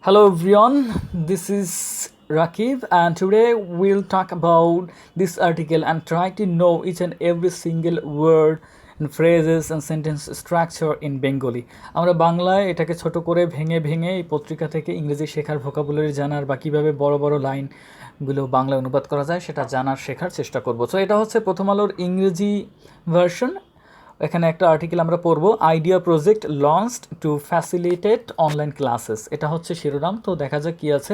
Hello everyone, this is Rakib and today we'll talk about this article and try to know each and every single word and phrases and sentence structure in Bengali. আমরা বাংলায় এটাকে ছোট করে ভেঙে ভেঙে এই পত্রিকা থেকে ইংরেজি শেখার ভোকাবুলারি জানার বা কীভাবে বড় বড় লাইনগুলো বাংলায় অনুবাদ করা যায় সেটা জানার শেখার চেষ্টা করব। সো এটা হচ্ছে প্রথম আলোর ইংরেজি ভার্সন। এখানে একটা আর্টিকেল আমরা পড়বো, idea project launched two facilitate online classes. এটা হচ্ছে শিরোনাম। তো দেখা যাক কী আছে।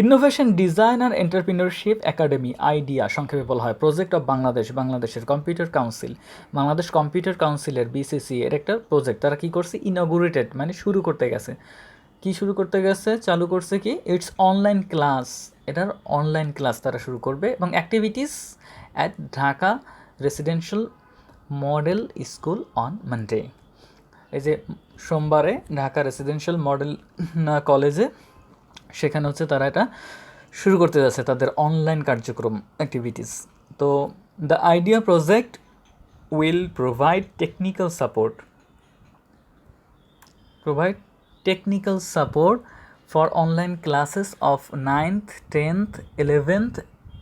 ইনোভেশন ডিজাইন আর এন্টারপ্রিনিয়রশিপ একাডেমি, আইডিয়া সংক্ষেপে বলা হয়, প্রজেক্ট অফ বাংলাদেশ, বাংলাদেশের কম্পিউটার কাউন্সিল, বাংলাদেশ কম্পিউটার কাউন্সিলের বিসিসি এর একটা প্রজেক্ট। তারা কী করছে? ইনগুরেটেড মানে শুরু করতে গেছে। কি শুরু করতে গেছে? চালু করছে কি? It's online class. এটার অনলাইন ক্লাস তারা শুরু করবে এবং activities at Dhaka residential model school on Monday. এই যে সোমবারে ঢাকা রেসিডেন্সিয়াল মডেল কলেজে সেখানে হচ্ছে তারা এটা শুরু করতে যাচ্ছে তাদের অনলাইন কার্যক্রম অ্যাক্টিভিটিস। তো the idea project will provide technical support for online classes of 9th, 10th, 11th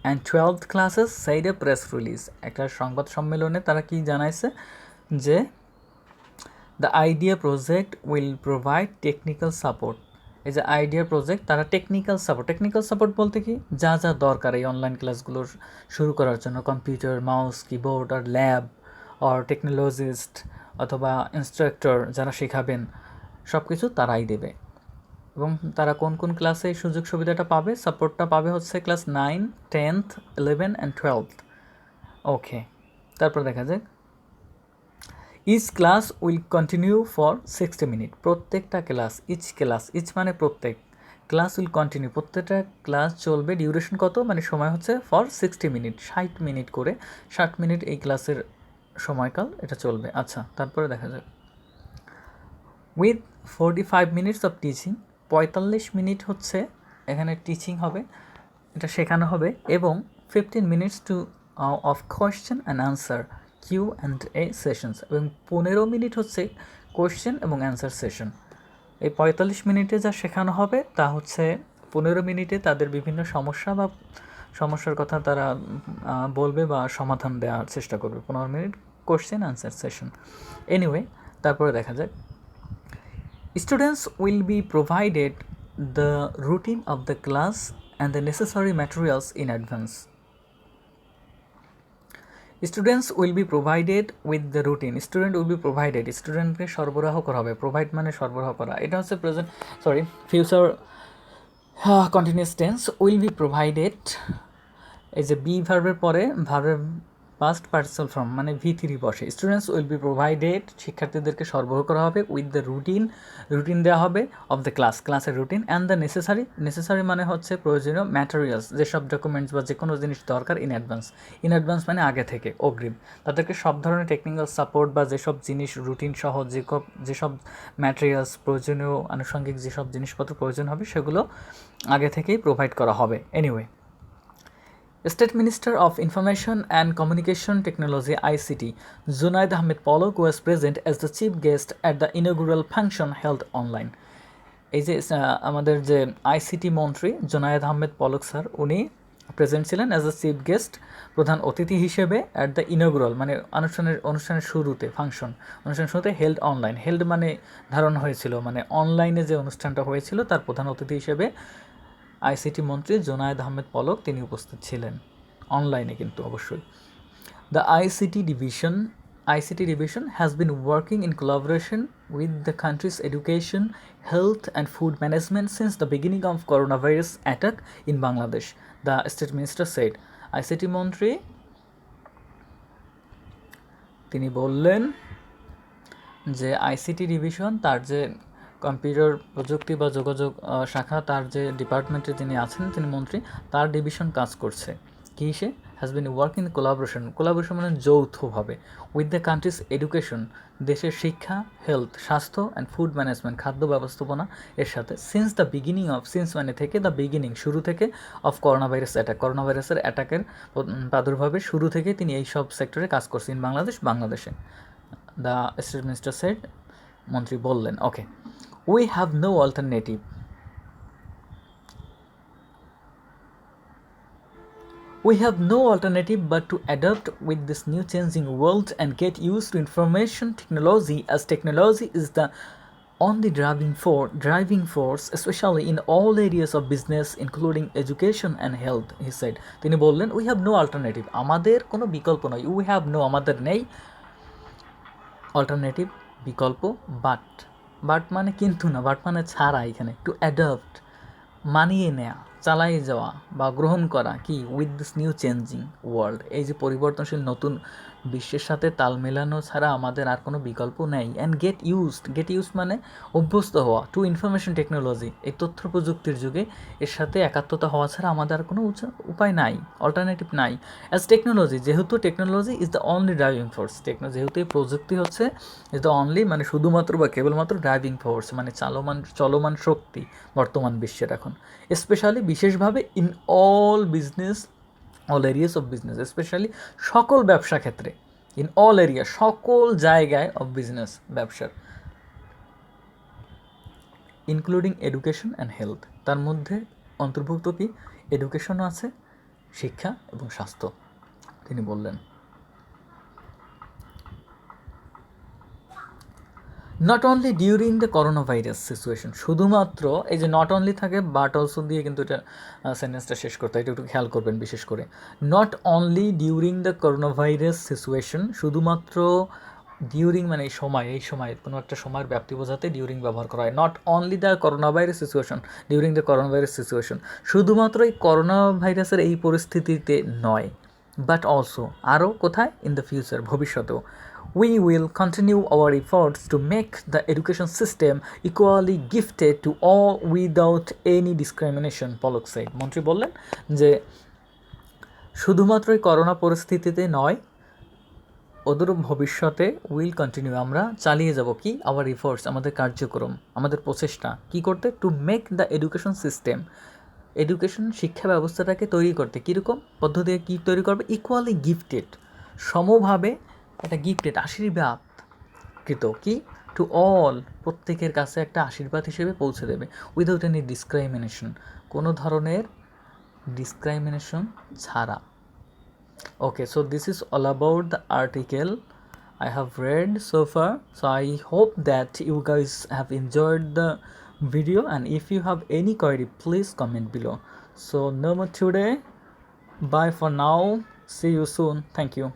and 12th classes, said a press release. একটা সংবাদ সম্মেলনে তারা কি জানাইছে যে the idea project will provide technical support. এই যে আইডিয়া প্রজেক্ট, তারা টেকনিক্যাল সাপোর্ট বলতে কি, যা যা দরকার এই অনলাইন ক্লাসগুলোর শুরু করার জন্য, কম্পিউটার, মাউস, কিবোর্ড আর ল্যাব আর টেকনোলজিস্ট অথবা ইনস্ট্রাক্টর যারা শেখাবেন সব কিছু তারাই দেবে। এবং তারা কোন কোন ক্লাসে এই সুযোগ সুবিধাটা পাবে? সাপোর্টটা পাবে হচ্ছে ক্লাস 9, 10th, 11 and 12th। ওকে, তারপর দেখা যাক। Each class will continue for 60 minute. প্রত্যেকটা ক্লাস, ইচ মানে প্রত্যেক, ক্লাস উইল কন্টিনিউ প্রত্যেকটা ক্লাস চলবে। ডিউরেশন কত? মানে সময় হচ্ছে ফর 60 মিনিট, 60 মিনিট করে, 60 মিনিট এই ক্লাসের সময়কাল এটা চলবে। আচ্ছা, তারপরে দেখা যাক। With 45 minutes of teaching, 45 minute হচ্ছে এখানে টিচিং হবে, এটা শেখানো হবে, এবং 15 minutes to of question and answer, Q and A sessions, এবং 15 মিনিট হচ্ছে কোয়েশ্চেন এবং অ্যান্সার সেশন। এই 45 মিনিটে যা শেখানো হবে তা হচ্ছে 15 মিনিটে তাদের বিভিন্ন সমস্যার কথা তারা বলবে বা সমাধান দেওয়ার চেষ্টা করবে। 15 minute question answer session. Anyway, তারপরে দেখা যাক। Students will be provided the routine of the class and the necessary materials in advance. Students will be provided with the routine. Student will be provided. স্টুডেন্টকে সরবরাহ করা হবে। Provide মানে সরবরাহ করা। এটা হচ্ছে future continuous tense. Will be provided, এই যে বি ভার্বের পরে ভার্বের পাস্ট পার্টিসিপাল ফর্ম মানে V3 বসে। স্টুডেন্টস উইল বি প্রোভাইডেড, শিক্ষার্থীদেরকে সরবরাহ করা হবে, উইথ দ্য রুটিন দেওয়া হবে, অফ দ্য ক্লাসের রুটিন, অ্যান্ড দ্য নেসেসারি মানে হচ্ছে প্রয়োজনীয় ম্যাটেরিয়ালস, যেসব ডকুমেন্টস বা যে কোনো জিনিস দরকার ইন অ্যাডভান্স মানে আগে থেকে, অগ্রিম। তাদেরকে সব ধরনের টেকনিক্যাল সাপোর্ট বা যেসব জিনিস রুটিন সহ যেসব ম্যাটেরিয়ালস প্রয়োজনীয়, আনুষঙ্গিক যেসব জিনিসপত্র প্রয়োজন হবে সেগুলো আগে থেকেই প্রোভাইড করা হবে। Anyway, State Minister of Information and Communication Technology ICT Junaid Ahmed Polok was present as the chief guest at the inaugural function held online. এই যে আমাদের যে আইসিটি মন্ত্রী জুনায়েদ আহমেদ পলক স্যার, উনি প্রেজেন্ট ছিলেন অ্যাজ দ্য চিফ গেস্ট, প্রধান অতিথি হিসেবে, অ্যাট দ্য ইনগুরাল মানে অনুষ্ঠানের শুরুতে, অনুষ্ঠানের শুরুতে, হেল্ড মানে ধারণ হয়েছিল, মানে অনলাইনে যে অনুষ্ঠানটা হয়েছিল তার প্রধান অতিথি হিসেবে আইসিটি মন্ত্রী জুনায়েদ আহমেদ পলক তিনি উপস্থিত ছিলেন, অনলাইনে কিন্তু অবশ্যই। The ICT division has been working in collaboration with the country's education, health and food management since the beginning of corona virus attack in Bangladesh, the state minister said. ICT মন্ত্রী তিনি বললেন যে আইসিটি ডিভিশন, তার যে computer প্রযুক্তি বা যোগাযোগ শাখা, তার যে ডিপার্টমেন্টে তিনি আছেন, তিনি মন্ত্রী, তার ডিভিশন কাজ করছে কি, সে has been work in collaboration মানে যৌথভাবে, উইথ দ্য কান্ট্রিজ এডুকেশন দেশের শিক্ষা, হেলথ স্বাস্থ্য অ্যান্ড ফুড ম্যানেজমেন্ট খাদ্য ব্যবস্থাপনা এর সাথে, সিন্স মানে থেকে, দ্য বিগিনিং শুরু থেকে, অফ করোনা ভাইরাসের অ্যাটাকের প্রাদুর্ভাবের শুরু থেকে তিনি এই সব সেক্টরে কাজ করছেন বাংলাদেশে। দ্য স্টেট মিনিস্টার সেড, মন্ত্রী বললেন। Okay, we have no alternative, We have no alternative but to adapt with this new changing world and get used to information technology, as technology is the only driving force, especially in all areas of business, including education and health, he said. তিনি বললেন, we have no alternative, আমাদের কোনো বিকল্প নয়, we have no, আমাদের নেই alternative, বিকল্প, but মানে কিন্তু না, বাট মানে ছাড়া, এখানে টু অ্যাডাপ্ট মানিয়ে নেয়া, চালাই যাওয়া বা গ্রহণ করা, কি with this new changing world, এই যে পরিবর্তনশীল নতুন বিশ্বের সাথে তাল মেলানো ছাড়া আমাদের আর কোনো বিকল্প নেই। অ্যান্ড গেট ইউজড মানে অভ্যস্ত হওয়া, টু ইনফরমেশন টেকনোলজি, এই তথ্য প্রযুক্তির যুগে এর সাথে একাত্মতা হওয়া ছাড়া আমাদের আর কোনো উপায় নাই, অল্টারনেটিভ নাই। অ্যাজ টেকনোলজি, যেহেতু technology is the only driving force, যেহেতু এই প্রযুক্তি হচ্ছে ইজ দ্য অনলি মানে শুধুমাত্র বা কেবলমাত্র ড্রাইভিং ফোর্স মানে চলমান শক্তি বর্তমান বিশ্বের এখন, স্পেশালি বিশেষভাবে in all areas of business, specially সকল ব্যবসা ক্ষেত্রে, ইন অল এরিয়া, সকল জায়গায় অফ বিজনেস, ব্যবসার, ইনক্লুডিং এডুকেশন অ্যান্ড হেলথ, তার মধ্যে অন্তর্ভুক্ত কি এডুকেশনও আছে, শিক্ষা এবং স্বাস্থ্য, তিনি বললেন। Not only during the corona virus situation, শুধুমাত্র এই যে নট অনলি থাকে বাট অলসো দিয়ে কিন্তু এটা সেন্টেন্সটা শেষ করতে হয়, এটা একটু খেয়াল করবেন বিশেষ করে। Not only during the corona virus situation, শুধুমাত্র ডিউরিং মানে এই সময় কোনো একটা সময়ের ব্যাপ্তি বোঝাতে ডিউরিং ব্যবহার করা হয়। Not only the corona virus situation, during the corona virus situation, শুধুমাত্র এই করোনা ভাইরাসের এই পরিস্থিতিতে নয়, বাট অলসো আরও কোথায়, ইন দ্য ফিউচার, ভবিষ্যতেও। We will continue our efforts to make the education system equally gifted to all without any discrimination, Palak said. মন্ত্রী বললেন যে শুধুমাত্রই করোনা পরিস্থিতিতে নয়, ওদের ভবিষ্যতে উইল কন্টিনিউ, আমরা চালিয়ে যাব কি, আওয়ার এফোর্টস, আমাদের কার্যক্রম, আমাদের প্রচেষ্টা, কি করতে, to make the education system, education শিক্ষা ব্যবস্থাটাকে তৈরি করতে, কীরকম পদ্ধতি, কী তৈরি করবে, ইকুয়ালি গিফটেড, সমভাবে একটা গিফটেড, আশীর্বাদকৃত, কি, টু অল, প্রত্যেকের কাছে একটা আশীর্বাদ হিসেবে পৌঁছে দেবে, উইদাউট এনি ডিসক্রাইমিনেশন, কোনো ধরনের ডিসক্রাইমিনেশন ছাড়া। Okay, so this is all about the article I have read so far. So I hope that you guys have enjoyed the video, and if you have any query, please comment below. So no more today. Bye for now. See you soon. Thank you.